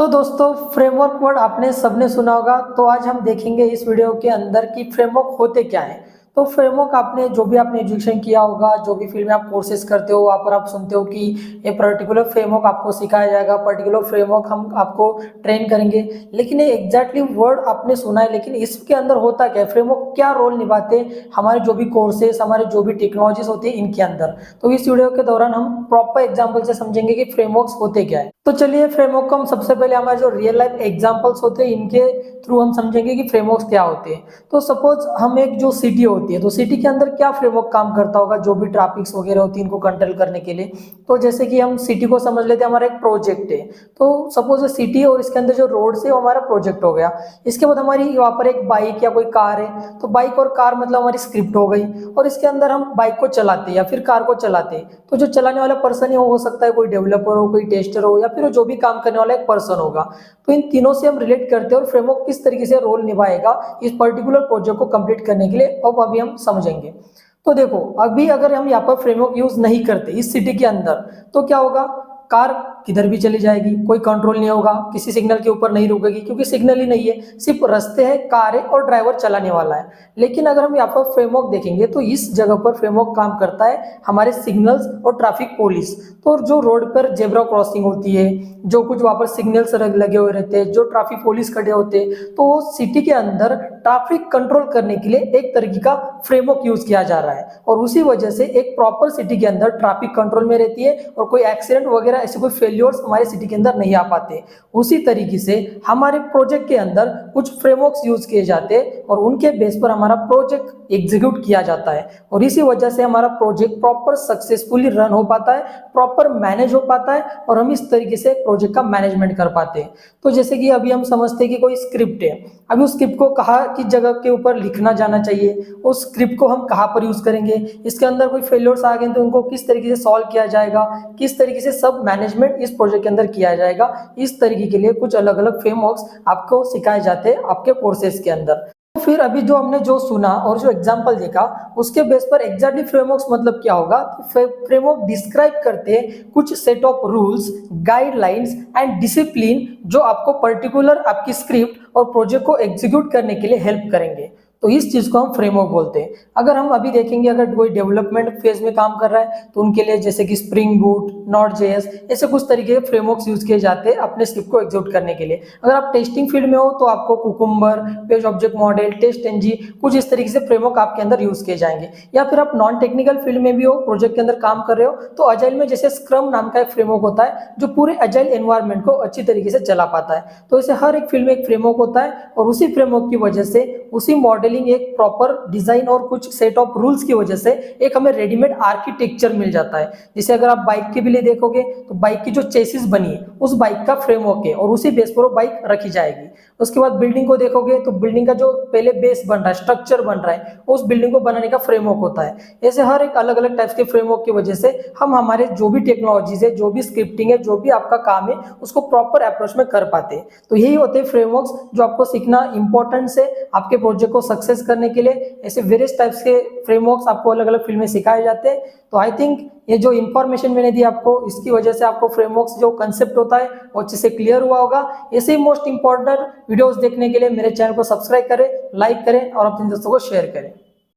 तो दोस्तों framework word आपने सबने सुना होगा। तो आज हम देखेंगे इस वीडियो के अंदर कि फ्रेमवर्क होते क्या हैं। तो फ्रेमवर्क आपने जो भी आपने एजुकेशन किया होगा, जो भी फील्ड में आप कोर्सेज करते हो, वहाँ पर आप सुनते हो कि ये पर्टिकुलर फ्रेमवर्क आपको सिखाया जाएगा, पर्टिकुलर फ्रेमवर्क हम आपको ट्रेन करेंगे। लेकिन ये एग्जैक्टली वर्ड आपने सुना है, लेकिन इसके अंदर होता क्या है, फ्रेमवर्क क्या रोल निभाते हैं हमारे जो भी कोर्सेज, हमारे जो भी टेक्नोलॉजीज होती है इनके अंदर। तो इस वीडियो के दौरान हम प्रॉपर एग्जाम्पल से समझेंगे कि फ्रेमवर्क्स होते क्या है। तो चलिए फ्रेमवर्क को हम सबसे पहले हमारे जो रियल लाइफ एग्जांपल्स होते हैं इनके थ्रू हम समझेंगे कि फ्रेमवर्क्स क्या होते हैं। तो सपोज हम एक जो सिटी होती है, तो सिटी के अंदर क्या फ्रेमवर्क काम करता होगा, जो भी ट्रैफिक्स वगैरह होती है इनको कंट्रोल करने के लिए। तो जैसे कि हम सिटी को समझ लेते हैं, हमारा एक प्रोजेक्ट है। तो सपोज सिटी और इसके अंदर जो रोड है वो हमारा प्रोजेक्ट हो गया। इसके बाद हमारी वहाँ पर एक बाइक या कोई कार है, तो बाइक और कार मतलब हमारी स्क्रिप्ट हो गई। और इसके अंदर हम बाइक को चलाते हैं या फिर कार को चलाते हैं, तो जो चलाने वाला पर्सन है वो हो सकता है कोई डेवलपर हो, कोई टेस्टर हो, या फिर जो भी काम करने वाला एक पर्सन होगा। तो इन तीनों से हम रिलेट करते हैं और फ्रेमवर्क किस तरीके से रोल निभाएगा इस पर्टिकुलर प्रोजेक्ट को कंप्लीट करने के लिए, अब अभी हम समझेंगे। तो देखो अभी अगर हम यहाँ पर फ्रेमवर्क यूज नहीं करते इस सिटी के अंदर, तो क्या होगा, कार किधर भी चली जाएगी, कोई कंट्रोल नहीं होगा, किसी सिग्नल के ऊपर नहीं रुकेगी क्योंकि सिग्नल ही नहीं है, सिर्फ रास्ते हैं, कार है और ड्राइवर चलाने वाला है। लेकिन अगर हम यहाँ पर फ्रेमवर्क देखेंगे तो इस जगह पर फ्रेमवर्क काम करता है हमारे सिग्नल्स और ट्रैफिक पुलिस। तो जो रोड पर जेब्रा क्रॉसिंग होती है, जो कुछ वहाँ पर सिग्नल्स लगे हुए रहते हैं, जो ट्रैफिक पुलिस खड़े होते हैं, तो वो सिटी के अंदर ट्रैफिक कंट्रोल करने के लिए एक तरीके का फ्रेमवर्क यूज किया जा रहा है। और उसी वजह से एक प्रॉपर सिटी के अंदर ट्रैफिक कंट्रोल में रहती है और कोई एक्सीडेंट वगैरह ऐसे कोई फेल्योर्स हमारे सिटी के अंदर नहीं आ पाते। उसी तरीके से हमारे प्रोजेक्ट के अंदर कुछ फ्रेमवर्क्स यूज किए जाते हैं और उनके बेस पर हमारा प्रोजेक्ट एग्जीक्यूट किया जाता है। और इसी वजह से हमारा प्रोजेक्ट प्रॉपर सक्सेसफुली रन हो पाता है, प्रॉपर मैनेज हो पाता है और हम इस तरीके से प्रोजेक्ट का मैनेजमेंट कर पाते हैं। तो जैसे कि अभी हम समझते हैं कि कोई स्क्रिप्ट है, अभी उस स्क्रिप्ट को कहाँ की जगह के ऊपर लिखना जाना चाहिए, उस स्क्रिप्ट को हम कहाँ पर यूज करेंगे, इसके अंदर कोई फेलियर्स आ गए तो उनको किस तरीके से सॉल्व किया जाएगा, किस तरीके से सब मैनेजमेंट इस प्रोजेक्ट के अंदर किया जाएगा। इस तरीके के लिए कुछ अलग अलग फ्रेमवर्क्स आपको सिखाए जाते हैं आपके कोर्सेज के अंदर। तो फिर अभी जो हमने जो सुना और जो एग्जांपल देखा उसके बेस पर एग्जैक्टली फ्रेमवर्क्स मतलब क्या होगा। तो फ्रेमवर्क डिस्क्राइब करते हैं कुछ set of rules, guidelines and discipline जो आपको पर्टिकुलर आपकी स्क्रिप्ट और प्रोजेक्ट को एग्जीक्यूट करने के लिए हेल्प करेंगे। तो इस चीज को हम फ्रेमवर्क बोलते हैं। अगर हम अभी देखेंगे, अगर कोई डेवलपमेंट फेज में काम कर रहा है तो उनके लिए जैसे कि स्प्रिंग बूट, नोड.जेएस, ऐसे कुछ तरीके के फ्रेमवर्क्स यूज किए जाते हैं अपने स्क्रिप्ट को एग्जीक्यूट करने के लिए। अगर आप टेस्टिंग फील्ड में हो तो आपको cucumber, page object model, TestNG, कुछ इस तरीके से फ्रेमवर्क आपके अंदर यूज किए जाएंगे। या फिर आप नॉन टेक्निकल फील्ड में भी हो, प्रोजेक्ट के अंदर काम कर रहे हो, तो अजाइल में जैसे स्क्रम नाम का एक फ्रेमवर्क होता है जो पूरे अजाइल एनवायरमेंट को अच्छी तरीके से चला पाता है। तो ऐसे हर एक फील्ड में एक फ्रेमवर्क होता है और उसी फ्रेमवर्क की वजह से, उसी मॉडलिंग, एक प्रॉपर डिजाइन और कुछ सेट ऑफ रूल्स की वजह से एक हमें रेडीमेड आर्किटेक्चर मिल जाता है। जैसे अगर आप बाइक के भी लिए देखोगे तो बाइक की जो चेसिस बनी है उस बाइक का फ्रेमवर्क है और उसी बेस पर वो बाइक रखी जाएगी। उसके बाद बिल्डिंग को देखोगे तो बिल्डिंग का जो पहले बेस बन रहा है, स्ट्रक्चर बन रहा है, उस बिल्डिंग को बनाने का फ्रेमवर्क होता है। ऐसे हर एक अलग अलग टाइप्स के फ्रेमवर्क की वजह से हम हमारे जो भी टेक्नोलॉजीज है, जो भी स्क्रिप्टिंग है, जो भी आपका काम है, उसको प्रॉपर अप्रोच में कर पाते हैं। तो यही होते हैं फ्रेमवर्क्स जो आपको सीखना इंपॉर्टेंट है आपके प्रोजेक्ट को सक्सेस करने के लिए। ऐसे वेरियस टाइप्स के फ्रेमवर्क्स आपको अलग अलग फील्ड में सिखाए जाते हैं। तो आई थिंक ये जो इन्फॉर्मेशन मैंने दी आपको, इसकी वजह से आपको फ्रेमवर्क्स जो कंसेप्ट होता है वो अच्छे से क्लियर हुआ होगा। ऐसे ही मोस्ट इंपॉर्टेंट वीडियोस देखने के लिए मेरे चैनल को सब्सक्राइब करें, लाइक करें और अपने दोस्तों को शेयर करें।